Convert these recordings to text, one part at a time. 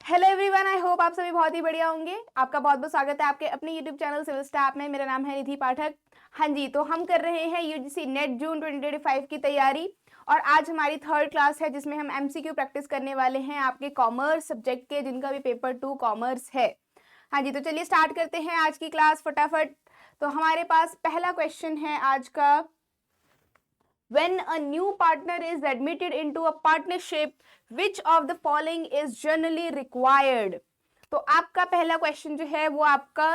Hello everyone, I hope आप सभी बहुत ही बढ़िया होंगे। आपका बहुत बहुत स्वागत है आपके अपने यूट्यूब चैनल सिविल स्टैप में। मेरा नाम है निधि पाठक। हाँ जी, तो हम कर रहे हैं यूजीसी नेट जून 2025 की तैयारी और आज हमारी थर्ड क्लास है जिसमें हम एमसीक्यू प्रैक्टिस करने वाले हैं आपके कॉमर्स सब्जेक्ट के, जिनका भी पेपर 2 कॉमर्स है। हाँ जी, तो चलिए स्टार्ट करते हैं आज की क्लास फटाफट। तो हमारे पास पहला क्वेश्चन है आज का, when a new partner is admitted into a partnership, which of the following is generally required? तो आपका पहला क्वेश्चन जो है वो आपका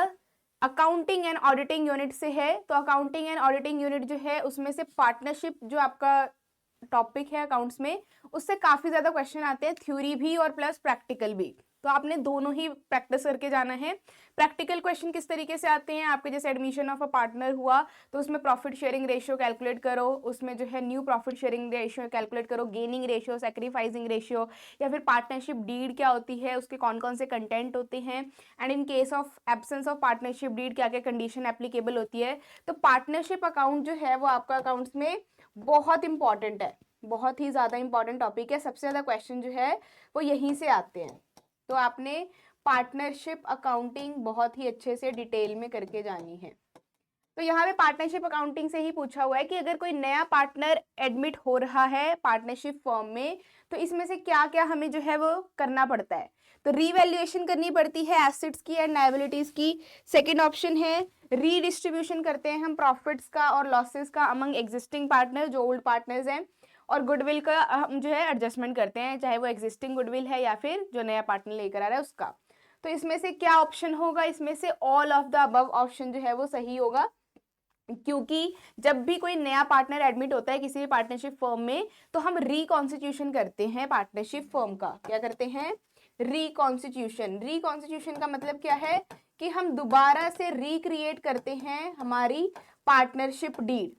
अकाउंटिंग एंड ऑडिटिंग यूनिट से है। तो अकाउंटिंग एंड ऑडिटिंग यूनिट जो है उसमें से पार्टनरशिप जो आपका टॉपिक है अकाउंट्स में, उससे काफी ज्यादा क्वेश्चन आते हैं, थ्योरी भी और प्लस प्रैक्टिकल भी। तो आपने दोनों ही प्रैक्टिस करके जाना है। प्रैक्टिकल क्वेश्चन किस तरीके से आते हैं आपके, जैसे एडमिशन ऑफ अ पार्टनर हुआ तो उसमें प्रॉफिट शेयरिंग रेशियो कैलकुलेट करो, उसमें जो है new profit sharing ratio calculate करो, गेनिंग रेशियो, सैक्रिफाइसिंग रेशियो, या फिर पार्टनरशिप डीड क्या होती है, उसके कौन कौन से कंटेंट होते हैं, and in case of absence of partnership deed क्या क्या कंडीशन एप्लीकेबल होती है। तो पार्टनरशिप अकाउंट जो है वो आपका अकाउंट्स में बहुत इंपॉर्टेंट है, बहुत ही ज्यादा इंपॉर्टेंट टॉपिक है। सबसे ज्यादा क्वेश्चन जो है वो यहीं से आते हैं। तो आपने पार्टनरशिप अकाउंटिंग बहुत ही अच्छे से डिटेल में करके जानी है। तो यहाँ पे पार्टनरशिप अकाउंटिंग से ही पूछा हुआ है कि अगर कोई नया पार्टनर एडमिट हो रहा है पार्टनरशिप फर्म में, तो इसमें से क्या क्या हमें जो है वो करना पड़ता है। तो रीवैल्यूएशन करनी पड़ती है एसेट्स की एंड लायबिलिटीज की। सेकेंड ऑप्शन है रीडिस्ट्रीब्यूशन करते हैं हम प्रॉफिट्स का और लॉसेस का अमंग एग्जिस्टिंग पार्टनर जो ओल्ड पार्टनर्स हैं। और गुडविल का हम जो है एडजस्टमेंट करते हैं, चाहे वो एग्जिस्टिंग गुडविल है या फिर जो नया पार्टनर लेकर आ रहा है उसका। तो इसमें से क्या ऑप्शन होगा, इसमें से all of the above option जो है वो सही होगा, क्योंकि जब भी कोई नया पार्टनर एडमिट होता है किसी भी पार्टनरशिप फर्म में तो हम रिकॉन्स्टिट्यूशन करते हैं पार्टनरशिप फर्म का। क्या करते हैं? रिकॉन्स्टिट्यूशन। रिकॉन्स्टिट्यूशन का मतलब क्या है कि हम दोबारा से रिक्रिएट करते हैं हमारी पार्टनरशिप डीड।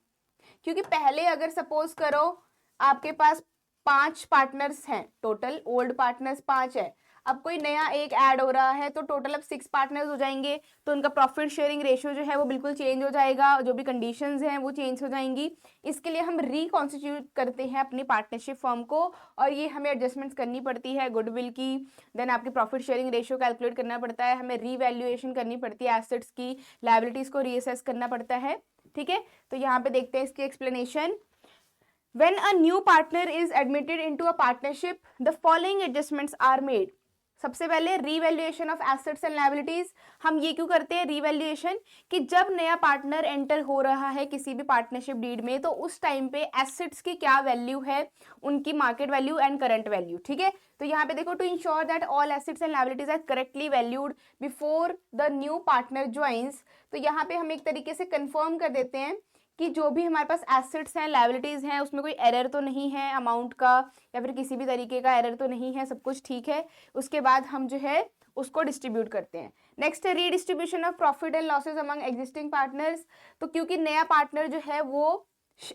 क्योंकि पहले अगर सपोज करो आपके पास 5 पार्टनर्स हैं, टोटल ओल्ड पार्टनर्स 5 है, अब कोई नया एक ऐड हो रहा है तो टोटल अब 6 पार्टनर्स हो जाएंगे, तो उनका प्रॉफिट शेयरिंग रेशियो जो है वो बिल्कुल चेंज हो जाएगा, जो भी कंडीशंस हैं वो चेंज हो जाएंगी। इसके लिए हम रिकॉन्स्टिट्यूट करते हैं अपनी पार्टनरशिप फर्म को और ये हमें एडजस्टमेंट्स करनी पड़ती है गुडविल की, देन आपकी प्रॉफिट शेयरिंग रेशियो कैलकुलेट करना पड़ता है, हमें रीवैल्यूएशन करनी पड़ती है एसेट्स की, लायबिलिटीज को रीअसेस करना पड़ता है। ठीक है, तो यहाँ पे देखते हैं इसकी explanation. When a new partner is admitted into a partnership, the following adjustments are made. सबसे पहले revaluation of assets and liabilities. हम ये क्यों करते हैं रीवैल्यूएशन, कि जब नया पार्टनर एंटर हो रहा है किसी भी पार्टनरशिप डीड में तो उस टाइम पे एसेट्स की क्या वैल्यू है, उनकी market value and current value. ठीक है, तो यहाँ पे देखो, to ensure that all assets and liabilities are correctly valued before the new partner joins. तो यहाँ पे हम एक तरीके से कंफर्म कर देते हैं कि जो भी हमारे पास एसेट्स हैं लायबिलिटीज हैं उसमें कोई एरर तो नहीं है अमाउंट का, या फिर किसी भी तरीके का एरर तो नहीं है, सब कुछ ठीक है। उसके बाद हम जो है उसको डिस्ट्रीब्यूट करते हैं। नेक्स्ट है redistribution of profit and losses among existing partners. तो क्योंकि नया पार्टनर जो है वो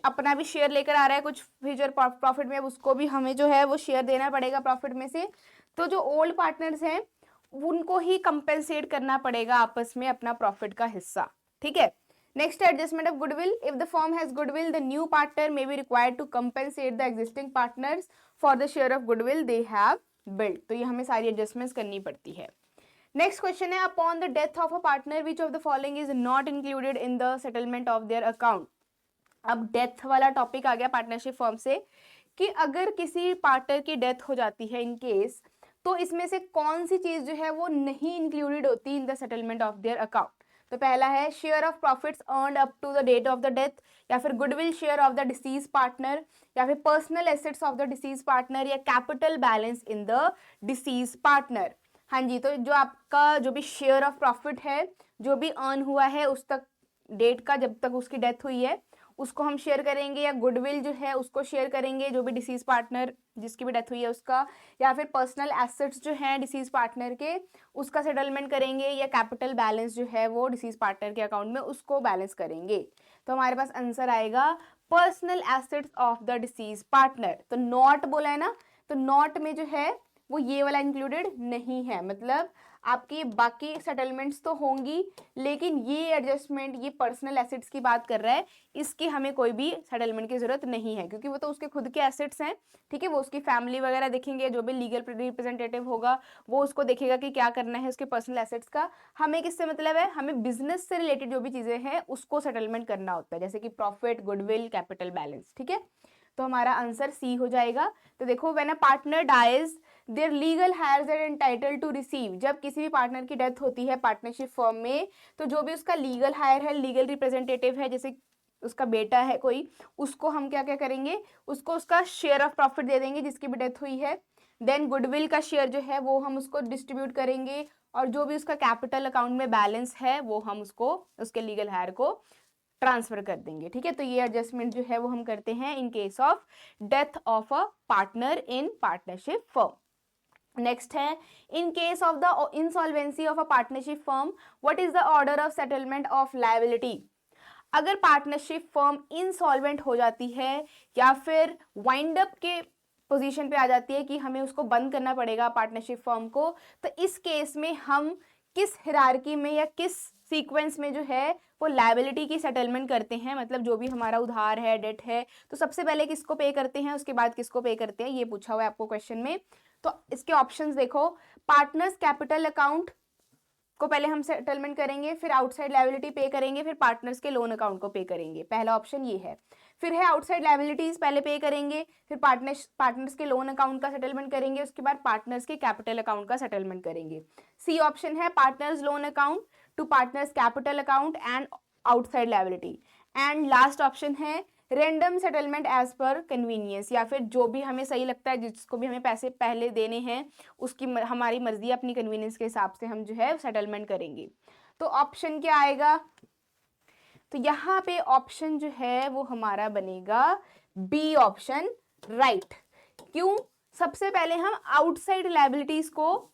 अपना भी शेयर लेकर आ रहा है कुछ फ्यूचर प्रॉफिट में, उसको भी हमें जो है वो शेयर देना पड़ेगा प्रॉफिट में से। तो जो ओल्ड पार्टनर्स हैं उनको ही कंपेंसेट करना पड़ेगा आपस में अपना प्रॉफिट का हिस्सा। ठीक है, next adjustment of goodwill. If the firm has goodwill, the new partner may be required to compensate the existing partners for the share of goodwill they have built. तो ये हमें सारी adjustments करनी पड़ती है। नेक्स्ट क्वेश्चन है, upon the death of a partner which of the following is not included in the settlement of their account. अब death वाला टॉपिक आ गया पार्टनरशिप फर्म से, कि अगर किसी पार्टनर की डेथ हो जाती है इन केस, तो इसमें से कौन सी चीज जो है वो नहीं इंक्लूडेड होती in the settlement of their account. तो पहला है share of profits earned up to the date of the death, या फिर goodwill share of the deceased partner, या फिर personal assets of the deceased partner, या capital balance in the deceased partner. हाँ जी, तो जो आपका जो भी शेयर ऑफ प्रॉफिट है जो भी अर्न हुआ है उस तक डेट का, जब तक उसकी डेथ हुई है उसको हम शेयर करेंगे, या गुडविल जो है उसको शेयर करेंगे जो भी डिसीज पार्टनर जिसकी भी डेथ हुई है उसका, या फिर पर्सनल एसेट्स जो हैं डिसीज पार्टनर के उसका सेटलमेंट करेंगे, या कैपिटल बैलेंस जो है वो डिसीज पार्टनर के अकाउंट में उसको बैलेंस करेंगे। तो हमारे पास आंसर आएगा personal assets of the deceased partner. तो नॉट बोला है ना, तो नॉट में जो है वो ये वाला इंक्लूडेड नहीं है, मतलब आपकी बाकी सेटलमेंट्स तो होंगी, लेकिन ये एडजस्टमेंट, ये पर्सनल एसेट्स की बात कर रहा है, इसकी हमें कोई भी सेटलमेंट की जरूरत नहीं है, क्योंकि वो तो उसके खुद के एसेट्स हैं, ठीक है। वो उसकी फैमिली वगैरह देखेंगे, जो भी लीगल रिप्रेजेंटेटिव होगा वो उसको देखेगा कि क्या करना है उसके पर्सनल एसेट्स का। हमें किससे मतलब है, हमें बिजनेस से रिलेटेड जो भी चीजें हैं उसको सेटलमेंट करना होता है, जैसे कि प्रॉफिट, गुडविल, कैपिटल बैलेंस, ठीक है। तो हमारा आंसर सी हो जाएगा। तो देखो, when a partner dies their legal heirs are entitled to receive, जब किसी भी पार्टनर की डेथ होती है पार्टनरशिप फर्म में, तो जो भी उसका लीगल हायर है, लीगल रिप्रेजेंटेटिव है, जैसे उसका बेटा है कोई, उसको हम क्या क्या करेंगे, उसको उसका शेयर ऑफ प्रॉफिट दे देंगे जिसकी भी डेथ हुई है। देन गुडविल का शेयर जो है वो हम उसको डिस्ट्रीब्यूट करेंगे, और जो भी उसका कैपिटल अकाउंट में बैलेंस है वो हम उसको, उसके लीगल हायर को ट्रांसफर कर देंगे, ठीक है। तो ये एडजस्टमेंट जो है वो हम करते हैं in case of death of a partner in partnership firm. Next है, in case of the insolvency of a partnership firm, what is the order of settlement of liability. अगर पार्टनरशिप फर्म इंसॉल्वेंट हो जाती है या फिर wind up के position पे आ जाती है कि हमें उसको बंद करना पड़ेगा पार्टनरशिप फर्म को, तो इस केस में हम किस हिरार्की में या किस सीक्वेंस में जो है वो लायबिलिटी की सेटलमेंट करते हैं, मतलब जो भी हमारा उधार है, डेट है, तो सबसे पहले किसको पे करते हैं, उसके बाद किसको पे करते हैं, ये पूछा हुआ है आपको क्वेश्चन में। तो इसके ऑप्शंस देखो, पार्टनर्स कैपिटल अकाउंट को पहले हम सेटलमेंट करेंगे, फिर आउटसाइड लायबिलिटी पे करेंगे, फिर पार्टनर्स के लोन अकाउंट को पे करेंगे, पहला ऑप्शन ये है। फिर है आउटसाइड लायबिलिटीज पहले पे करेंगे, फिर पार्टनर्स के लोन अकाउंट का सेटलमेंट करेंगे, उसके बाद पार्टनर्स के कैपिटल अकाउंट का सेटलमेंट करेंगे। सी ऑप्शन है partners loan account to partners capital account and outside liability. And last option है random settlement as per convenience, या फिर जो भी हमें सही लगता है, जिसको भी हमें पैसे पहले देने हैं उसकी हमारी मर्जी, अपनी कन्वीनियंस के हिसाब से हम जो है सेटलमेंट करेंगे। तो ऑप्शन क्या आएगा, तो यहाँ पे ऑप्शन जो है वो हमारा बनेगा बी ऑप्शन, राइट। क्यों, सबसे पहले हम आउटसाइड लायबिलिटीज को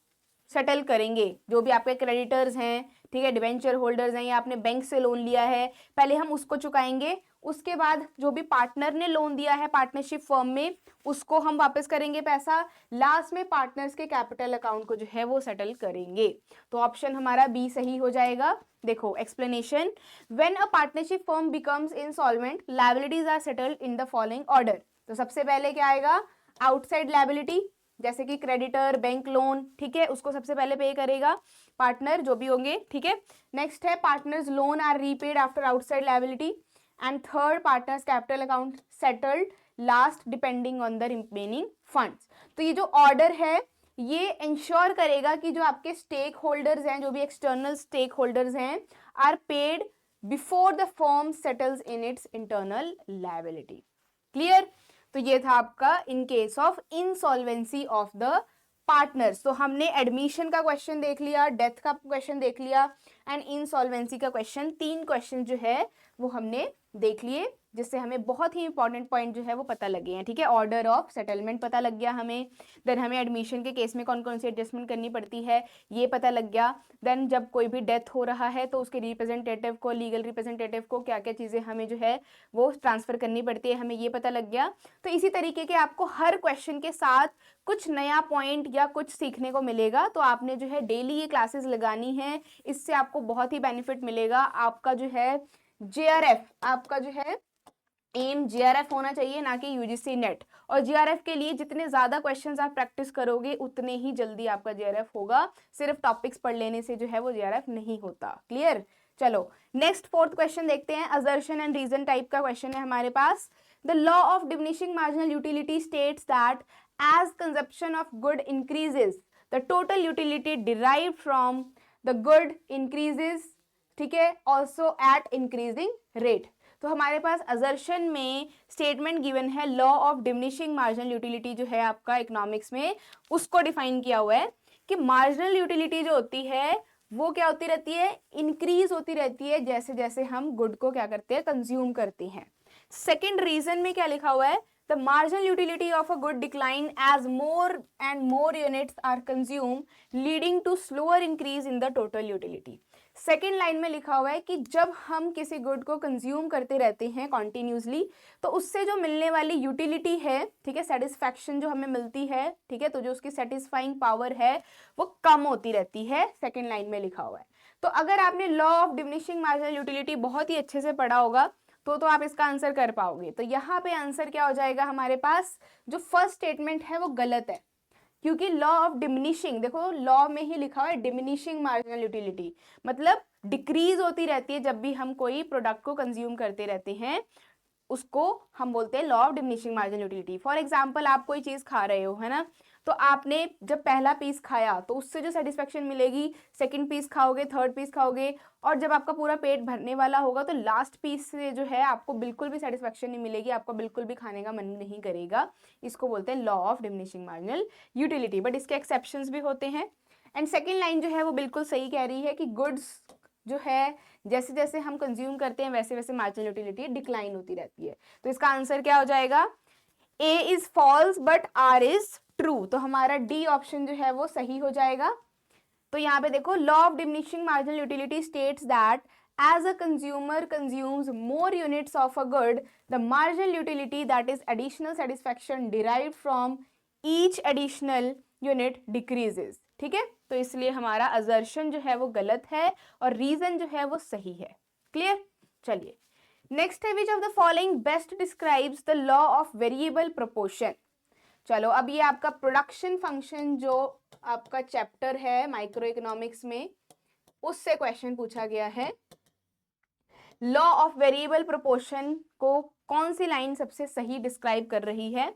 सेटल करेंगे, जो भी आपके क्रेडिटर्स हैं, ठीक है, डिवेंचर होल्डर्स हैं, या आपने बैंक से लोन लिया है, पहले हम उसको चुकाएंगे, उसके बाद जो भी पार्टनर ने लोन दिया है पार्टनरशिप फर्म में उसको हम वापस करेंगे पैसा, लास्ट में पार्टनर्स के कैपिटल अकाउंट को जो है वो सेटल करेंगे। तो ऑप्शन हमारा बी सही हो जाएगा। देखो explanation, when a partnership firm becomes insolvent liabilities are settled in the following order. तो सबसे पहले क्या आएगा, आउटसाइड लायबिलिटी, जैसे कि क्रेडिटर, बैंक लोन, ठीक है, उसको सबसे पहले पे करेगा पार्टनर जो भी होंगे, ठीक है। नेक्स्ट है partners loan are repaid after outside liability, and third partners capital account settled last depending on the remaining funds. तो ये जो ऑर्डर है ये इंश्योर करेगा कि जो आपके स्टेक होल्डर्स हैं, जो भी एक्सटर्नल स्टेक होल्डर्स हैं, are paid before the firm settles in its internal liability. Clear. तो ये था आपका in case of insolvency of the partners. तो हमने एडमिशन का क्वेश्चन देख लिया, डेथ का क्वेश्चन देख लिया, एंड इंसॉल्वेंसी का क्वेश्चन, 3 क्वेश्चन जो है वो हमने देख लिए, जिससे हमें बहुत ही इंपॉर्टेंट पॉइंट जो है वो पता लगे हैं, ठीक है। ऑर्डर ऑफ सेटलमेंट पता लग गया हमें, देन हमें एडमिशन के केस में कौन कौन सी एडजस्टमेंट करनी पड़ती है ये पता लग गया, देन जब कोई भी डेथ हो रहा है तो उसके रिप्रेजेंटेटिव को, लीगल रिप्रेजेंटेटिव को क्या क्या चीज़ें हमें जो है वो ट्रांसफ़र करनी पड़ती है, हमें ये पता लग गया। तो इसी तरीके के आपको हर क्वेश्चन के साथ कुछ नया पॉइंट या कुछ सीखने को मिलेगा, तो आपने जो है डेली ये क्लासेस लगानी है, इससे आपको बहुत ही बेनिफिट मिलेगा। आपका जो है जेआरएफ, आपका जो है एम जेआरएफ होना चाहिए, ना कि यूजीसी नेट। और जेआरएफ के लिए जितने ज्यादा क्वेश्चंस आप प्रैक्टिस करोगे उतने ही जल्दी आपका जेआरएफ होगा, सिर्फ टॉपिक्स पढ़ लेने से जो है वो जेआरएफ नहीं होता। क्लियर। चलो नेक्स्ट 4th क्वेश्चन देखते हैं, असर्शन एंड रीजन टाइप का क्वेश्चन है हमारे पास। The law of diminishing marginal utility states that as consumption of good increases the total utility derived from the good increases, ठीक है, also at increasing rate। तो हमारे पास असर्शन में statement given है, law of diminishing marginal utility जो है आपका economics में, उसको डिफाइन किया हुआ है कि मार्जिनल यूटिलिटी जो होती है वो क्या होती रहती है, इंक्रीज होती रहती है जैसे जैसे हम गुड को क्या करते हैं, कंज्यूम करते हैं। सेकेंड रीजन में क्या लिखा हुआ है, the marginal utility of a good decline as more and more units are consumed leading to slower increase in the total utility। Second line में लिखा हुआ है कि जब हम किसी गुड को कंज्यूम करते रहते हैं कॉन्टिन्यूसली, तो उससे जो मिलने वाली यूटिलिटी है, ठीक है, सेटिस्फैक्शन जो हमें मिलती है, ठीक है, तो जो उसकी सेटिस्फाइंग पावर है वो कम होती रहती है, सेकेंड लाइन में लिखा हुआ है। तो अगर आपने law of diminishing marginal utility बहुत ही अच्छे से पढ़ा होगा तो आप इसका आंसर कर पाओगे। तो यहाँ पे आंसर क्या हो जाएगा हमारे पास, जो फर्स्ट स्टेटमेंट है वो गलत है, क्योंकि लॉ ऑफ डिमिनिशिंग, देखो लॉ में ही लिखा हुआ है डिमिनिशिंग मार्जिनल यूटिलिटी, मतलब डिक्रीज होती रहती है जब भी हम कोई प्रोडक्ट को कंज्यूम करते रहते हैं, उसको हम बोलते हैं law of diminishing marginal utility. For example आप कोई चीज खा रहे हो, है ना, तो आपने जब पहला पीस खाया तो उससे जो सेटिस्फेक्शन मिलेगी, सेकंड पीस खाओगे, थर्ड पीस खाओगे, और जब आपका पूरा पेट भरने वाला होगा तो लास्ट पीस से जो है आपको बिल्कुल भी सेटिस्फेक्शन नहीं मिलेगी, आपको बिल्कुल भी खाने का मन नहीं करेगा। इसको बोलते हैं law of diminishing marginal utility, but इसके एक्सेप्शंस भी होते हैं। एंड सेकेंड लाइन जो है वो बिल्कुल सही कह रही है कि गुड्स जो है जैसे जैसे हम कंज्यूम करते हैं वैसे वैसे मार्जिनल यूटिलिटी डिक्लाइन होती रहती है। तो इसका आंसर क्या हो जाएगा, A is false but R is true, तो हमारा डी ऑप्शन जो है वो सही हो जाएगा। तो यहाँ पे देखो, law of diminishing marginal utility states that as a consumer consumes more units of a good, the marginal utility, that is additional satisfaction derived from each additional unit decreases। ठीक है, तो इसलिए हमारा assertion जो है वो गलत है और रीजन जो है वो सही है। क्लियर, चलिए नेक्स्ट है, विच of the following best describes the law of variable proportion. चलो अब ये आपका प्रोडक्शन फंक्शन जो आपका चैप्टर है माइक्रो इकोनॉमिक्स में, उससे क्वेश्चन पूछा गया है। लॉ ऑफ वेरिएबल प्रोपोर्शन को कौन सी लाइन सबसे सही डिस्क्राइब कर रही है?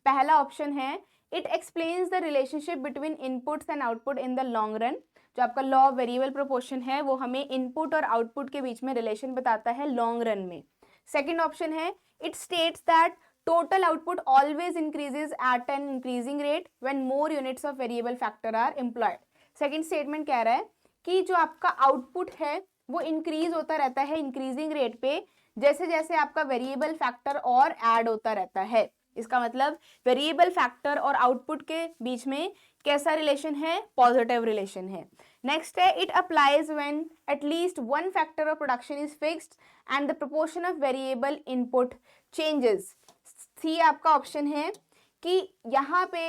पहला ऑप्शन है, it explains the relationship between inputs and output in the long run. जो आपका लॉ ऑफ वेरिएबल प्रोपोर्शन है वो हमें इनपुट और आउटपुट के बीच में रिलेशन बताता है लॉन्ग रन में। सेकेंड ऑप्शन है, it states that total output always increases at an increasing rate when more units of variable factor are employed। Second statement कह रहा है कि जो आपका आउटपुट है वो इंक्रीज होता रहता है इंक्रीजिंग रेट पे जैसे जैसे आपका वेरिएबल फैक्टर और ऐड होता रहता है। इसका मतलब वेरिएबल फैक्टर और आउटपुट के बीच में कैसा रिलेशन है? पॉजिटिव रिलेशन है। नेक्स्ट है, it applies when at least one factor of production is fixed and the proportion of variable input changes. C आपका ऑप्शन है कि यहाँ पे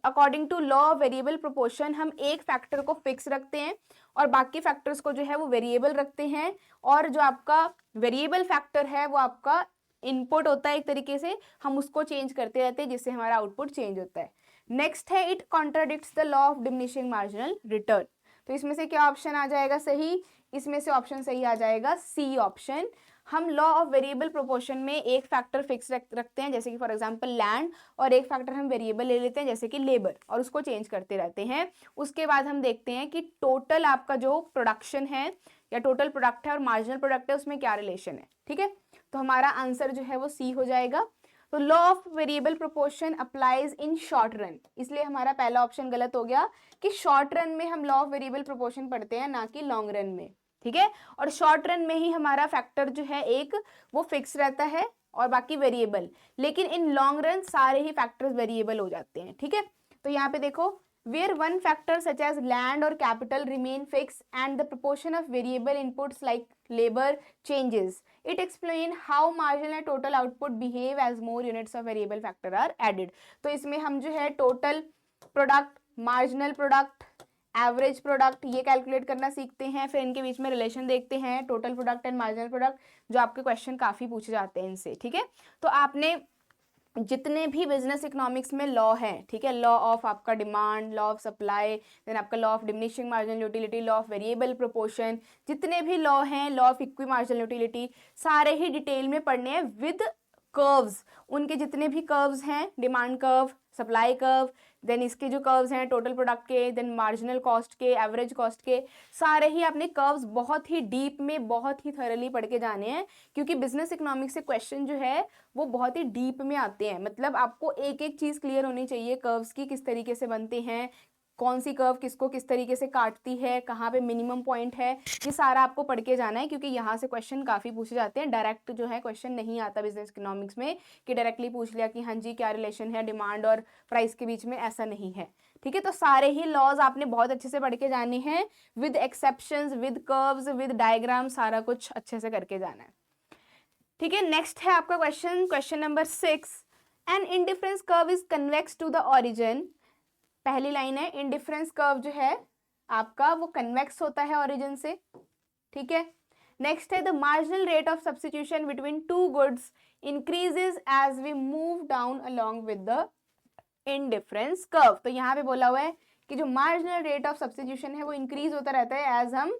according to law of variable proportion हम एक फैक्टर को फिक्स रखते हैं और बाकी फैक्टर्स को जो है वो वेरिएबल रखते हैं, और जो आपका वेरिएबल फैक्टर है वो आपका इनपुट होता है, एक तरीके से हम उसको चेंज करते रहते हैं जिससे हमारा आउटपुट चेंज होता है। नेक्स्ट है, it contradicts the law of diminishing marginal return. तो इसमें से क्या ऑप्शन आ जाएगा सही? इसमें से ऑप्शन सही आ जाएगा सी ऑप्शन। हम लॉ ऑफ वेरिएबल प्रोपोर्शन में एक फैक्टर फिक्स रखते हैं जैसे कि फॉर एग्जांपल लैंड, और एक फैक्टर हम वेरिएबल ले लेते हैं जैसे कि लेबर, और उसको चेंज करते रहते हैं। उसके बाद हम देखते हैं कि टोटल आपका जो प्रोडक्शन है या टोटल प्रोडक्ट है और मार्जिनल प्रोडक्ट है उसमें क्या रिलेशन है। ठीक है, तो हमारा आंसर जो है वो सी हो जाएगा। तो law of variable proportion applies in short run, इसलिए हमारा पहला ऑप्शन गलत हो गया कि शॉर्ट रन में हम लॉ ऑफ वेरिएबल प्रोपोर्शन पढ़ते हैं ना कि लॉन्ग रन में। ठीक है, और शॉर्ट रन में ही हमारा फैक्टर जो है एक वो फिक्स रहता है और बाकी वेरिएबल, लेकिन इन लॉन्ग रन सारे ही फैक्टर्स वेरिएबल हो जाते हैं। ठीक है, तो यहाँ पे देखो, where one factor such as land और capital remain fix and the proportion of variable inputs like labour changes, it explain how marginal and total output behave as more units of variable factor are added. तो इसमें हम जो है total product, marginal product, average product ये calculate करना सीखते हैं, फिर इनके बीच में रिलेशन देखते हैं, total product and marginal product, जो आपके क्वेश्चन काफ़ी पूछे जाते हैं इनसे। ठीक है, तो आपने जितने भी बिजनेस इकोनॉमिक्स में लॉ है, ठीक है, लॉ ऑफ आपका demand, law of supply, then आपका law of diminishing marginal utility, law of variable proportion, जितने भी लॉ हैं, law of equi marginal utility, सारे ही डिटेल में पढ़ने हैं विद कर्व्स। उनके जितने भी कर्व्स हैं, demand curve, supply curve, then इसके जो कर्व्स हैं टोटल प्रोडक्ट के, देन मार्जिनल कॉस्ट के, एवरेज कॉस्ट के, सारे ही आपने कर्व्स बहुत ही डीप में बहुत ही थरली पढ़ के जाने हैं, क्योंकि बिजनेस इकोनॉमिक्स से क्वेश्चन जो है वो बहुत ही डीप में आते हैं। मतलब आपको एक एक चीज़ क्लियर होनी चाहिए, कर्व्स की किस तरीके से बनते हैं, कौन सी कर्व किसको किस तरीके से काटती है, कहाँ पे मिनिमम पॉइंट है, ये सारा आपको पढ़ के जाना है, क्योंकि यहाँ से क्वेश्चन काफ़ी पूछे जाते हैं। डायरेक्ट जो है क्वेश्चन नहीं आता बिजनेस इकोनॉमिक्स में कि डायरेक्टली पूछ लिया कि हाँ जी क्या रिलेशन है डिमांड और प्राइस के बीच में, ऐसा नहीं है। ठीक है, तो सारे ही लॉज आपने बहुत अच्छे से पढ़ के जाने हैं, with exceptions, with curves, with diagram, सारा कुछ अच्छे से करके जाना है। ठीक है, नेक्स्ट है आपका question number 6। An indifference curve is convex to the origin. पहली लाइन है, इंडिफरेंस कर्व जो है आपका वो कन्वेक्स होता है ओरिजिन से। ठीक है, नेक्स्ट है, the marginal rate of substitution between two goods increases as we move down along with the indifference curve. तो यहाँ पे बोला हुआ है कि जो मार्जिनल रेट ऑफ सब्स्टिट्यूशन है वो इंक्रीज होता रहता है एज हम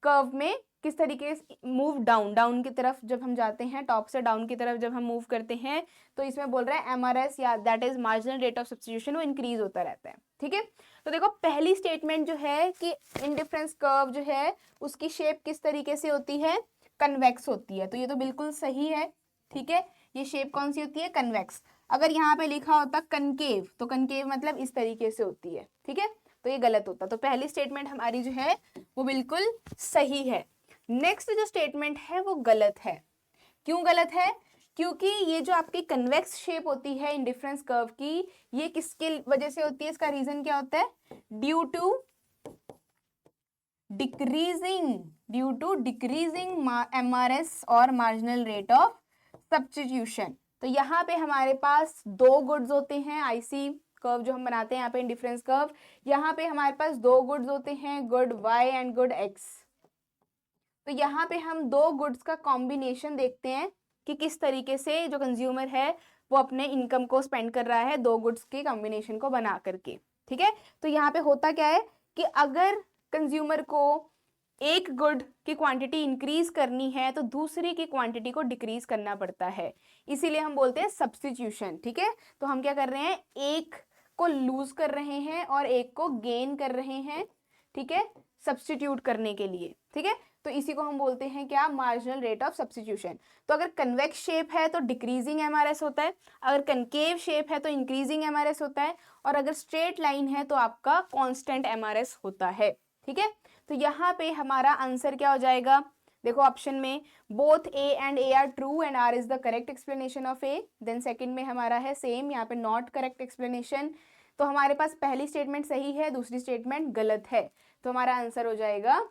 कर्व में किस तरीके से मूव डाउन की तरफ जब हम जाते हैं, टॉप से डाउन की तरफ जब हम मूव करते हैं, तो इसमें बोल रहा है एमआरएस या that is marginal rate of substitution, वो इंक्रीज होता रहता है। ठीक है, तो देखो पहली स्टेटमेंट जो है कि इंडिफरेंस कर्व जो है उसकी शेप किस तरीके से होती है, कन्वेक्स होती है, तो ये तो बिल्कुल सही है। ठीक है, ये शेप कौन सी होती है, कन्वेक्स। अगर यहाँ पे लिखा होता कनकेव, तो कनकेव मतलब इस तरीके से होती है। ठीक है, तो ये गलत होता, तो पहली स्टेटमेंट हमारी जो है वो बिल्कुल सही है। नेक्स्ट जो स्टेटमेंट है वो गलत है। क्यों गलत है, क्योंकि ये जो आपकी कन्वेक्स शेप होती है इंडिफरेंस कर्व की, ये किसके वजह से होती है, इसका रीजन क्या होता है, ड्यू टू डिक्रीजिंग एमआरएस और मार्जिनल रेट ऑफ सब्स्टिट्यूशन। तो यहाँ पे हमारे पास दो गुड्स होते हैं, आईसी कर्व जो हम बनाते हैं यहाँ पे इंडिफरेंस कर्व, यहाँ पे हमारे पास दो गुड्स होते हैं, good Y and good X. तो यहाँ पे हम दो गुड्स का कॉम्बिनेशन देखते हैं कि किस तरीके से जो कंज्यूमर है वो अपने इनकम को स्पेंड कर रहा है दो गुड्स के कॉम्बिनेशन को बना करके। ठीक है, तो यहाँ पे होता क्या है कि अगर कंज्यूमर को एक गुड की क्वांटिटी इंक्रीज करनी है तो दूसरी की क्वांटिटी को डिक्रीज करना पड़ता है, इसीलिए हम बोलते हैं सब्स्टिट्यूशन। ठीक है, तो हम क्या कर रहे हैं, एक को लूज कर रहे हैं और एक को गेन कर रहे हैं। ठीक है, सब्स्टिट्यूट करने के लिए। ठीक है, तो इसी को हम बोलते हैं क्या, मार्जिनल रेट ऑफ सब्स्टिट्यूशन। तो अगर कन्वेक्स शेप है तो डिक्रीजिंग एमआरएस होता है, अगर कनकेव शेप है तो इंक्रीजिंग एमआरएस होता है, और अगर स्ट्रेट लाइन है तो आपका कांस्टेंट एमआरएस होता है। ठीक है, तो यहाँ पे हमारा आंसर क्या हो जाएगा, देखो ऑप्शन में both A and A are true and R is the correct explanation of A. Then second में हमारा है सेम, यहाँ पे नॉट करेक्ट एक्सप्लेनेशन। तो हमारे पास पहली स्टेटमेंट सही है, दूसरी स्टेटमेंट गलत है, तो हमारा आंसर हो जाएगा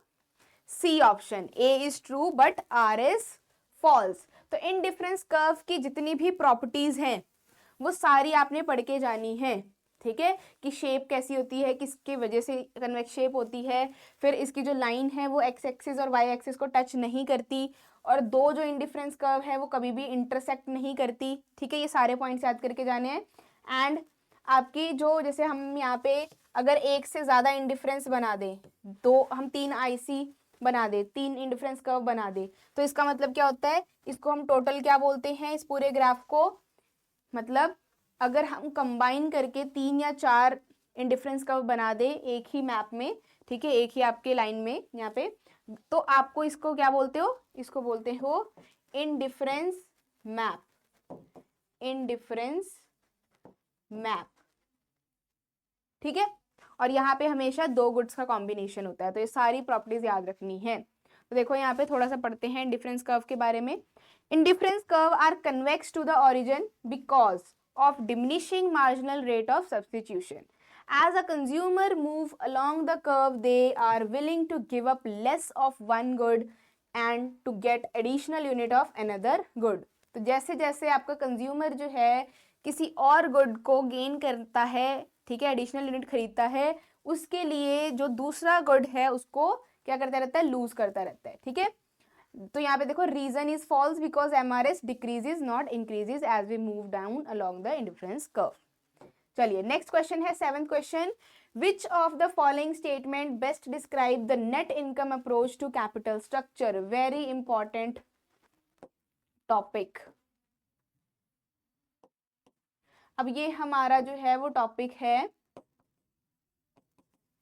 C option, A is true but R is false. तो इंडिफरेंस कर्व की जितनी भी प्रॉपर्टीज हैं वो सारी आपने पढ़ के जानी है। ठीक है, कि शेप कैसी होती है, किसके वजह से कन्वेक्स शेप होती है, फिर इसकी जो लाइन है वो एक्स एक्सिस और वाई एक्सिस को टच नहीं करती, और दो जो इंडिफरेंस कर्व है वो कभी भी इंटरसेक्ट नहीं करती। ठीक है, ये सारे पॉइंट्स याद करके जाने हैं। एंड आपकी जो, जैसे हम यहाँ पे अगर एक से ज़्यादा इंडिफरेंस बना दें, दो हम तीन आईसी बना दे, तीन इंडिफरेंस कर्व बना दे, तो इसका मतलब क्या होता है, इसको हम टोटल क्या बोलते हैं, इस पूरे ग्राफ को, मतलब अगर हम कंबाइन करके तीन या चार इंडिफरेंस कर्व बना दे एक ही मैप में, ठीक है, एक ही आपके लाइन में यहाँ पे, तो आपको इसको क्या बोलते हो, इसको बोलते हो इंडिफरेंस मैप, इंडिफरेंस मैप। ठीक है, और यहाँ पे हमेशा दो गुड्स का कॉम्बिनेशन होता है, तो ये सारी प्रॉपर्टीज याद रखनी है। तो देखो यहाँ पे थोड़ा सा पढ़ते हैं इंडिफरेंस कर्व के बारे में। Indifference curve are convex to the origin because of diminishing marginal rate of substitution. As a consumer move along the curve, they are willing to give up less of one good and to get additional unit of another good. तो जैसे जैसे आपका consumer जो है किसी और good को gain करता है, ठीक है, एडिशनल यूनिट खरीदता है, उसके लिए जो दूसरा गुड है उसको क्या करता रहता है, लूज करता रहता है। ठीक है, तो यहाँ पे देखो reason is false because MRS decreases not increases as we move down along the indifference curve. चलिए नेक्स्ट क्वेश्चन है, seventh question, which of the following statement best describe the net income approach to capital structure. Very important topic. अब ये हमारा जो है वो topic है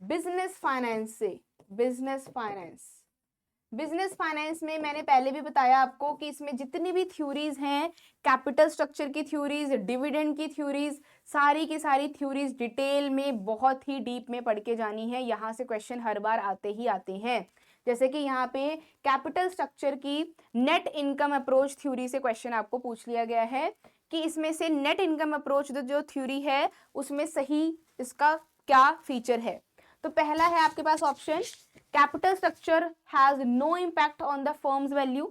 business finance से, बिजनेस फाइनेंस। बिजनेस फाइनेंस में मैंने पहले भी बताया आपको कि इसमें जितनी भी थ्योरीज हैं, कैपिटल स्ट्रक्चर की थ्योरीज, डिविडेंड की थ्योरीज, सारी की सारी थ्योरीज डिटेल में बहुत ही डीप में पढ़ के जानी है। यहाँ से क्वेश्चन हर बार आते ही आते हैं। जैसे कि यहाँ पे कैपिटल स्ट्रक्चर की नेट इनकम अप्रोच थ्योरी से क्वेश्चन आपको पूछ लिया गया है कि इसमें से नेट इनकम अप्रोच जो थ्योरी है उसमें सही इसका क्या फीचर है। तो पहला है आपके पास option, capital structure has no impact on the firm's value,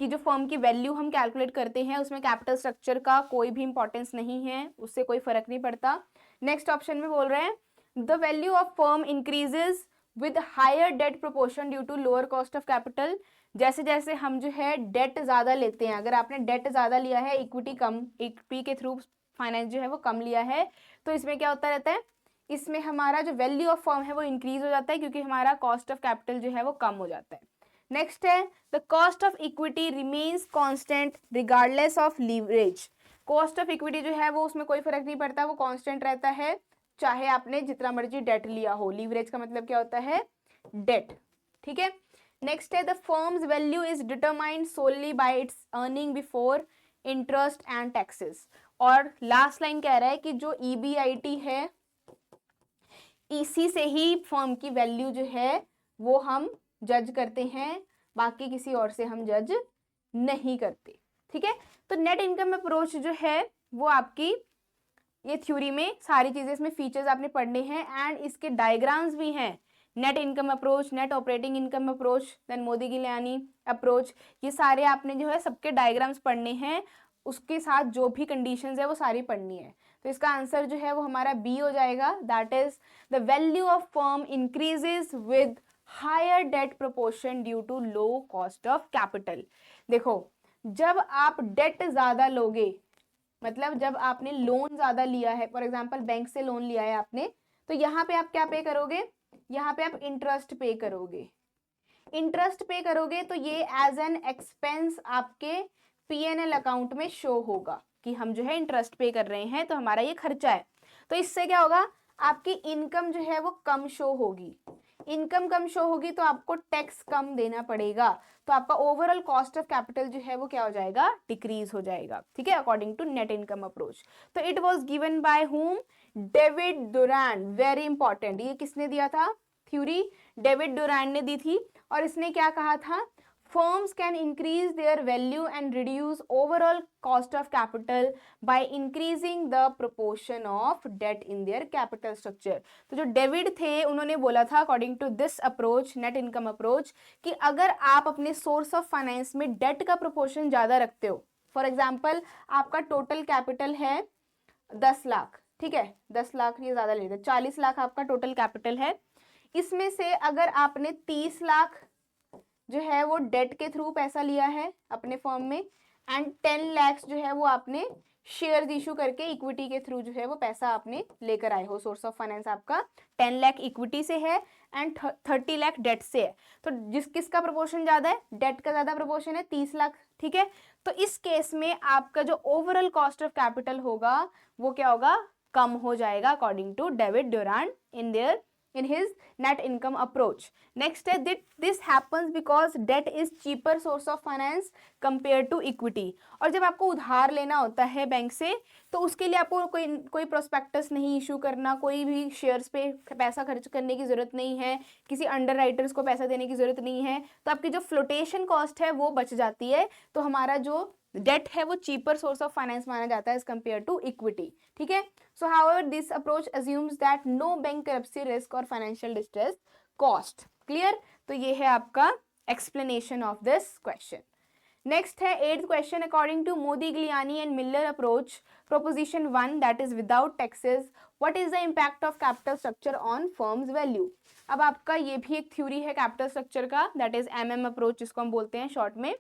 कि जो फर्म की वैल्यू हम कैलकुलेट करते हैं उसमें कैपिटल स्ट्रक्चर का कोई भी इंपॉर्टेंस नहीं है, उससे कोई फर्क नहीं पड़ता। नेक्स्ट ऑप्शन में बोल रहे हैं the value of firm increases with higher debt proportion due to lower cost of capital. जैसे जैसे हम जो है डेट ज्यादा लेते हैं, अगर आपने डेट ज्यादा लिया है, इक्विटी कम, इक्विटी के थ्रू फाइनेंस जो है वो कम लिया है, तो इसमें क्या होता रहता है, इसमें हमारा जो वैल्यू ऑफ फर्म है वो इंक्रीज हो जाता है क्योंकि हमारा कॉस्ट ऑफ कैपिटल जो है वो कम हो जाता है। नेक्स्ट है the cost of equity remains constant regardless of leverage. Cost of equity जो है वो उसमें कोई फर्क नहीं पड़ता, वो कांस्टेंट रहता है चाहे आपने जितना मर्जी डेट लिया हो। लीवरेज का मतलब क्या होता है, डेट। ठीक है। नेक्स्ट है the firm's value is determined solely bye it's earning before interest and taxes. और लास्ट लाइन कह रहा है कि जो ईबीआईटी है इसी से ही फर्म की वैल्यू जो है वो हम जज करते हैं, बाकी किसी और से हम जज नहीं करते। ठीक है। तो नेट इनकम अप्रोच जो है वो आपकी ये थ्योरी में सारी चीजें, इसमें फीचर्स आपने पढ़ने हैं एंड इसके डायग्राम्स भी हैं। Net income approach, net operating income approach, then Modigliani approach, ये सारे आपने जो है सबके डायग्राम्स पढ़ने हैं, उसके साथ जो भी कंडीशंस है वो सारी पढ़नी है। तो इसका आंसर जो है वो हमारा बी हो जाएगा, that is the value of firm increases with higher debt proportion due to low cost of capital. देखो, जब आप डेट ज्यादा लोगे, मतलब जब आपने लोन ज्यादा लिया है, फॉर एग्जांपल बैंक से लोन लिया है आपने, तो यहाँ पे आप क्या पे करोगे, यहाँ पे आप इंटरेस्ट पे करोगे। इंटरेस्ट पे करोगे तो ये एज एन एक्सपेंस आपके पीएनएल अकाउंट में शो होगा कि हम जो है इंटरेस्ट पे कर रहे हैं, तो हमारा ये खर्चा है। तो इससे क्या होगा, आपकी इनकम जो है वो कम शो होगी। इनकम कम शो होगी तो आपको टैक्स कम देना पड़ेगा, तो आपका ओवरऑल कॉस्ट ऑफ कैपिटल जो है वो क्या हो जाएगा, डिक्रीज हो जाएगा। ठीक है, according to net income approach. तो it was given by whom, David Durand. Very important, ये किसने दिया था थ्योरी, डेविड डुरांड ने दी थी। और इसने क्या कहा था, firms can increase their value and reduce overall cost of capital by increasing the proportion of debt in their capital structure। तो जो डेविड थे उन्होंने बोला था according to this approach, net income approach, कि अगर आप अपने सोर्स ऑफ फाइनेंस में डेट का प्रोपोर्शन ज्यादा रखते हो, फॉर एग्जाम्पल आपका टोटल कैपिटल है 10 लाख, ठीक है, 10 लाख ये ज्यादा लेते, 40 लाख आपका टोटल कैपिटल है, इसमें से अगर आपने 30 लाख जो है वो डेट के थ्रू पैसा लिया है अपने फर्म में, एंड 10 लाख जो है वो आपने शेयर इशू करके इक्विटी के थ्रू जो है वो पैसा आपने लेकर आए हो। सोर्स ऑफ फाइनेंस आपका 10 लाख इक्विटी से है एंड 30 लाख डेट से है, तो किसका प्रोपोर्शन ज्यादा है, डेट का ज्यादा प्रोपोर्शन है, 30 लाख। ठीक है, तो इस केस में आपका जो ओवरऑल कॉस्ट ऑफ कैपिटल होगा वो क्या होगा, कम हो जाएगा, according to David Durand in his net income approach. Next है this happens because debt is cheaper source of finance compared to equity। और जब आपको उधार लेना होता है बैंक से, तो उसके लिए आपको कोई प्रोस्पेक्टस नहीं इशू करना, कोई भी शेयर्स पे पैसा खर्च करने की जरूरत नहीं है, किसी अंडर राइटर्स को पैसा देने की जरूरत नहीं है, तो आपकी जो फ्लोटेशन कॉस्ट है वो बच जाती है। तो हमारा जो डेट है वो चीपर सोर्स ऑफ फाइनेंस माना जाता है एज कंपेयर टू इक्विटी। ठीक है, so however this approach assumes that no bankruptcy risk और फाइनेंशियल डिस्ट्रेस कॉस्ट। क्लियर, तो ये है आपका explanation of this question. Next है 8th question, according to Modigliani and Miller approach, proposition 1 that is without taxes, what is the impact of capital structure on firm's value. अब आपका ये भी एक थ्योरी है कैपिटल स्ट्रक्चर का, that is MM approach जिसको हम बोलते हैं शॉर्ट में।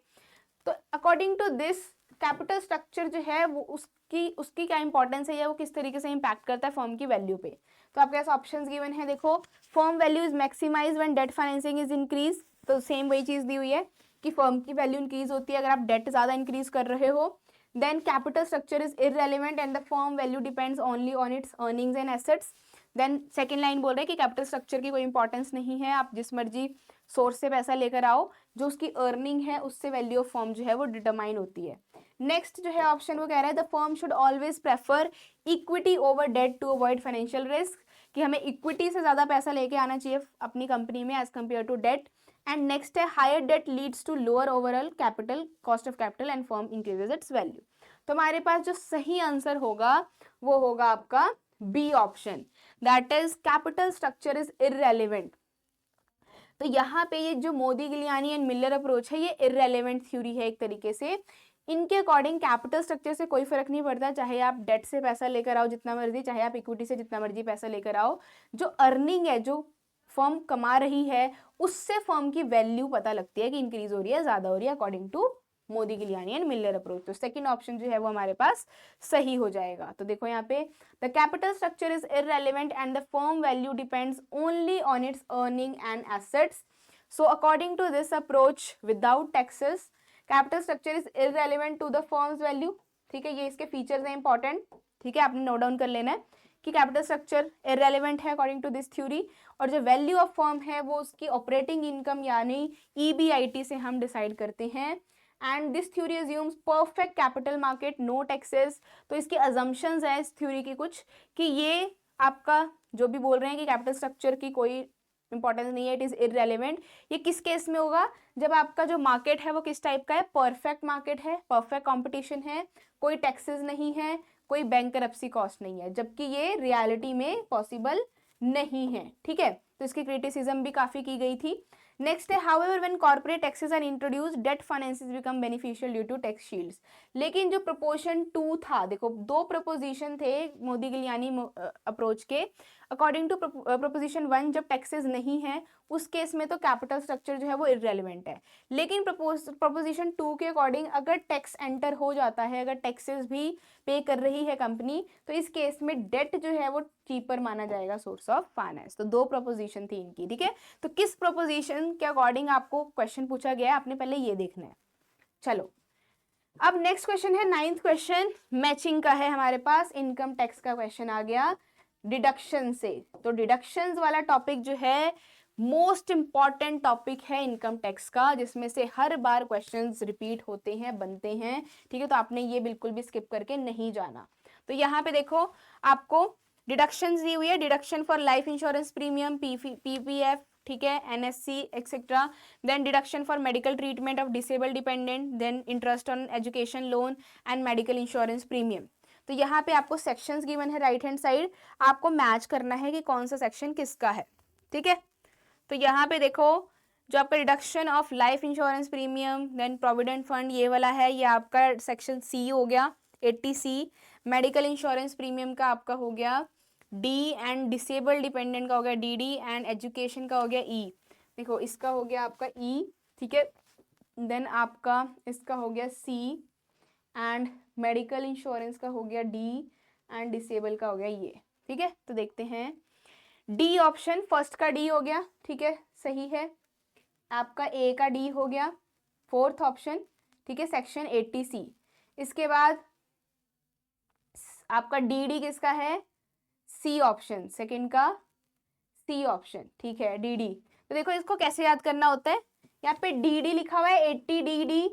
तो according to this capital structure जो है वो उसकी क्या इंपॉर्टेंस है या वो किस तरीके से इंपैक्ट करता है फर्म की वैल्यू पे। तो आपके पास ऑप्शंस गिवन है, देखो, firm value is maximize when debt financing is increase, तो सेम वही चीज दी हुई है कि फर्म की वैल्यू इंक्रीज होती है अगर आप डेट ज्यादा इंक्रीज कर रहे हो। Then capital structure is irrelevant and the firm value depends only on its earnings and assets. Then second line बोल रहे हैं कि कैपिटल स्ट्रक्चर की कोई इंपॉर्टेंस नहीं है, आप जिस मर्जी सोर्स से पैसा लेकर आओ, जो उसकी अर्निंग है उससे वैल्यू ऑफ फर्म जो है वो डिटरमाइन होती है। नेक्स्ट जो है ऑप्शन वो कह रहा है the firm should always prefer equity over debt to avoid financial risk, कि हमें इक्विटी से ज़्यादा पैसा लेके आना चाहिए अपनी कंपनी में as compare to debt. And next है higher debt leads to lower overall capital cost of capital and firm increases its value. तो हमारे पास जो सही आंसर होगा वो होगा आपका B option, that is capital structure is irrelevant. तो यहाँ पे ये जो Modigliani and Miller approach है ये इररेलेवेंट थ्योरी है एक तरीके से। इनके अकॉर्डिंग कैपिटल स्ट्रक्चर से कोई फर्क नहीं पड़ता, चाहे आप डेट से पैसा लेकर आओ जितना मर्जी, चाहे आप इक्विटी से जितना मर्जी पैसा लेकर आओ, जो अर्निंग है जो फर्म कमा रही है उससे फर्म की वैल्यू पता लगती है कि इंक्रीज हो रही है, ज्यादा हो रही है, according to Modigliani and Miller approach. तो सेकंड ऑप्शन जो है वो हमारे पास सही हो जाएगा। तो देखो यहाँ पे the capital structure is irrelevant and the firm value depends only on it's earning and assets. So according to this approach, without taxes, capital structure is irrelevant to the firm's value। ठीक है, ये इसके features हैं important, ठीक है, आपने note down कर लेना है कि कैपिटल स्ट्रक्चर इररेलेवेंट है अकॉर्डिंग टू दिस थ्योरी, और जो वैल्यू ऑफ फर्म है वो उसकी ऑपरेटिंग इनकम यानी EBIT से हम डिसाइड करते हैं। And this theory assumes perfect capital market, no taxes. तो इसकी अजम्पशंस है इस थ्योरी की कुछ, कि ये आपका जो भी बोल रहे हैं कि कैपिटल स्ट्रक्चर की कोई इंपॉर्टेंस नहीं है, इट इज इररेलेवेंट, ये किस केस में होगा, जब आपका जो मार्केट है वो किस टाइप का है, परफेक्ट मार्केट है, परफेक्ट कंपटीशन है, कोई टैक्सेस नहीं है, कोई बैंकरप्सी कॉस्ट नहीं है, जबकि ये रियलिटी में पॉसिबल नहीं है। ठीक है, तो इसकी क्रिटिसिज्म भी काफी की गई थी। नेक्स्ट है however when corporate taxes are introduced debt finances become beneficial due to tax shields. लेकिन जो प्रपोजन 2 था, देखो दो प्रपोजिशन थे मोदी गिलियानी अप्रोच के, अकॉर्डिंग टू प्रपोजिशन 1 जब टैक्सेस नहीं है उस केस में तो कैपिटल स्ट्रक्चर जो है वो इररेलेवेंट है। लेकिन प्रपोजिशन 2 के अकॉर्डिंग अगर टैक्स एंटर हो जाता है, अगर टैक्सेस भी पे कर रही है कंपनी, तो इस केस में डेट जो है वो चीपर माना जाएगा सोर्स ऑफ फाइनेंस। तो दो प्रपोजिशन थी इनकी। ठीक है, तो किस प्रपोजिशन के अकॉर्डिंग आपको क्वेश्चन पूछा गया है आपने पहले ये देखना है। चलो अब नेक्स्ट क्वेश्चन है 9th क्वेश्चन, मैचिंग का है हमारे पास, इनकम टैक्स का क्वेश्चन आ गया डिडक्शन से। तो डिडक्शंस वाला टॉपिक जो है मोस्ट इंपॉर्टेंट टॉपिक है इनकम टैक्स का, जिसमें से हर बार क्वेश्चंस रिपीट होते हैं, बनते हैं। ठीक है, तो आपने ये बिल्कुल भी स्किप करके नहीं जाना। तो यहाँ पे देखो आपको डिडक्शंस दी हुई है, deduction for life insurance premium, PPF, ठीक है, NSC etcetera, then deduction for medical treatment of disable dependent, then interest on education loan and medical insurance premium. तो यहाँ पे आपको सेक्शंस गिवन है राइट हैंड साइड, आपको मैच करना है कि कौन सा सेक्शन किसका है। ठीक है, तो यहाँ पे देखो जो आपका reduction of life insurance premium then provident fund ये वाला है, ये आपका सेक्शन C हो गया 80C। मेडिकल इंश्योरेंस प्रीमियम का आपका हो गया D एंड डिसेबल डिपेंडेंट का हो गया DD एंड एजुकेशन का हो गया E। देखो इसका हो गया आपका E, ठीक है, देन आपका इसका हो गया C एंड मेडिकल इंश्योरेंस का हो गया D एंड डिसेबल का हो गया ये। ठीक है, तो देखते हैं डी ऑप्शन, फर्स्ट का डी हो गया, ठीक है, सही है। आपका ए का डी हो गया, फोर्थ ऑप्शन, ठीक है, सेक्शन 80C। इसके बाद आपका डी किसका है, सी ऑप्शन, सेकंड का सी ऑप्शन, ठीक है, डी। तो देखो इसको कैसे याद करना होता है, यहाँ पे डी लिखा हुआ है 80DD,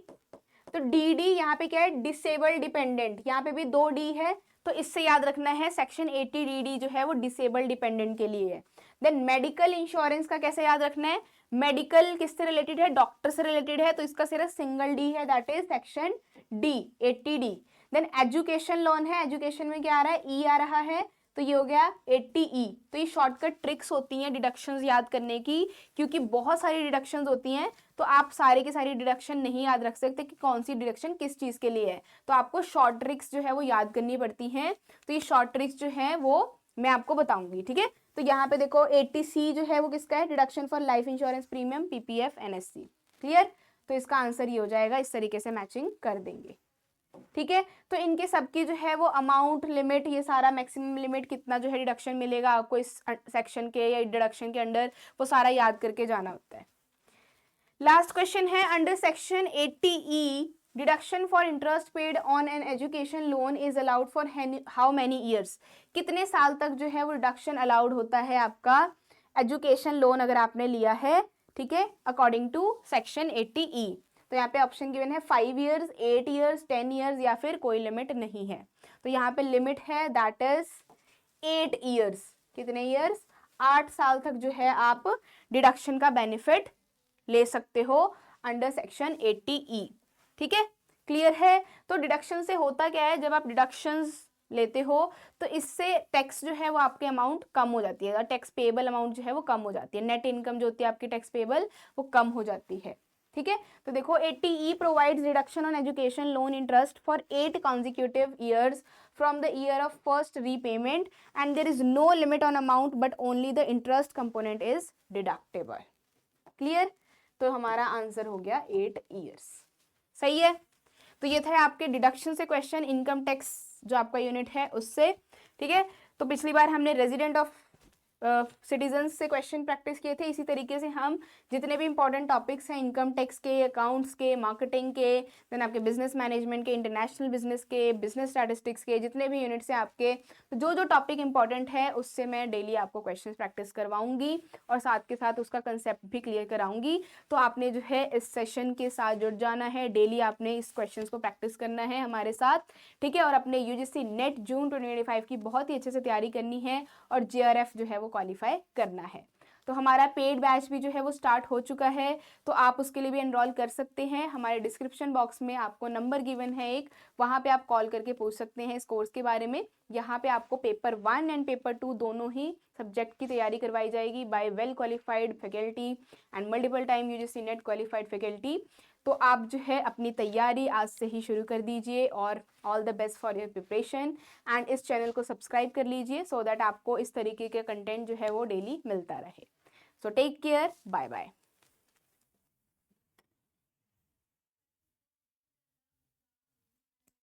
तो डी यहाँ पे क्या है, डिसेबल डिपेंडेंट, यहाँ पे भी 2D है, तो इससे याद रखना है सेक्शन 80DD जो है वो डिसेबल डिपेंडेंट के लिए है। देन मेडिकल इंश्योरेंस का कैसे याद रखना है, मेडिकल किससे रिलेटेड है, डॉक्टर से रिलेटेड है, तो इसका सिर्फ सिंगल डी है, that is section D 80D। Then education loan है, एजुकेशन में क्या आ रहा है, E आ रहा है, तो ये हो गया 80E। तो ये शॉर्टकट ट्रिक्स होती हैं डिडक्शंस याद करने की, क्योंकि बहुत सारी डिडक्शंस होती हैं, तो आप सारे की सारी डिडक्शन नहीं याद रख सकते कि कौन सी डिडक्शन किस चीज़ के लिए है, तो आपको शॉर्ट ट्रिक्स जो है वो याद करनी पड़ती हैं। तो ये शॉर्ट ट्रिक्स जो है वो मैं आपको बताऊंगी। ठीक है, तो यहाँ पे देखो 80C जो है वो किसका है, deduction for life insurance premium, PPF NSC। Clear, तो इसका आंसर ये हो जाएगा, इस तरीके से मैचिंग कर देंगे। ठीक है, तो इनके सबकी जो है वो अमाउंट, लिमिट, ये सारा मैक्सिमम लिमिट कितना जो है डिडक्शन मिलेगा आपको इस सेक्शन के या डिडक्शन के अंडर, वो सारा याद करके जाना होता है। लास्ट क्वेश्चन है, under section 80E deduction for interest paid on an education loan is allowed for how many years. कितने साल तक जो है वो डिडक्शन अलाउड होता है आपका एजुकेशन लोन अगर आपने लिया है ठीक है, अकॉर्डिंग टू सेक्शन 80E। तो यहाँ पे ऑप्शन गिवन है 5 ईयर्स, 8 ईयर्स, 10 ईयर्स या फिर कोई लिमिट नहीं है। तो यहाँ पे लिमिट है दैट इज 8 ईयर्स। कितने ईयर्स? 8 साल तक जो है आप डिडक्शन का बेनिफिट ले सकते हो अंडर सेक्शन 80E। ठीक है, क्लियर है? तो डिडक्शन से होता क्या है, जब आप डिडक्शंस लेते हो तो इससे टैक्स जो है वो आपके अमाउंट कम हो जाती है, टैक्स पेबल अमाउंट जो है वो कम हो जाती है, नेट इनकम जो होती है आपकी टैक्स पेबल वो कम हो जाती है। ठीक है, तो देखो 80E provides reduction on education loan interest for 8 consecutive years from the year of first repayment and there is no limit on amount but only the interest component is deductible। Clear? तो हमारा answer हो गया 8 years. सही है, तो ये था आपके डिडक्शन से क्वेश्चन, इनकम टैक्स जो आपका यूनिट है उससे। ठीक है, तो पिछली बार हमने रेजिडेंट ऑफ सिटीजन्स से क्वेश्चन प्रैक्टिस किए थे। इसी तरीके से हम जितने भी इंपॉर्टेंट टॉपिक्स हैं इनकम टैक्स के, अकाउंट्स के, मार्केटिंग के, देन आपके बिजनेस मैनेजमेंट के, इंटरनेशनल बिजनेस के, बिजनेस स्टैटिस्टिक्स के, जितने भी यूनिट्स हैं आपके, तो जो जो टॉपिक इंपॉर्टेंट है उससे मैं डेली आपको क्वेश्चन प्रैक्टिस करवाऊंगी और साथ के साथ उसका कंसेप्ट भी क्लियर कराऊंगी। तो आपने जो है इस सेशन के साथ जुड़ जाना है, डेली आपने इस क्वेश्चन को प्रैक्टिस करना है हमारे साथ। ठीक है, और अपने यूजीसी नेट जून 2025 की बहुत ही अच्छे से तैयारी करनी है और जेआरएफ जो है वो क्वालिफाई करना है। तो हमारा पेड बैच भी जो है वो स्टार्ट हो चुका है, तो आप उसके लिए भी एनरोल कर सकते हैं। हमारे डिस्क्रिप्शन बॉक्स में आपको नंबर गिवन है एक, वहाँ पे आप कॉल करके पूछ सकते हैं इस कोर्स के बारे में। यहाँ पे आपको पेपर 1 एंड पेपर 2 दोनों ही सब्जेक्ट की तैयारी करवाई जाएगी by well qualified faculty and multiple time UGC NET qualified faculty. तो आप जो है अपनी तैयारी आज से ही शुरू कर दीजिए और all the best for your preparation. And इस चैनल को सब्सक्राइब कर लीजिए सो दैट आपको इस तरीके के कंटेंट जो है वो डेली मिलता रहे। So take care, bye bye.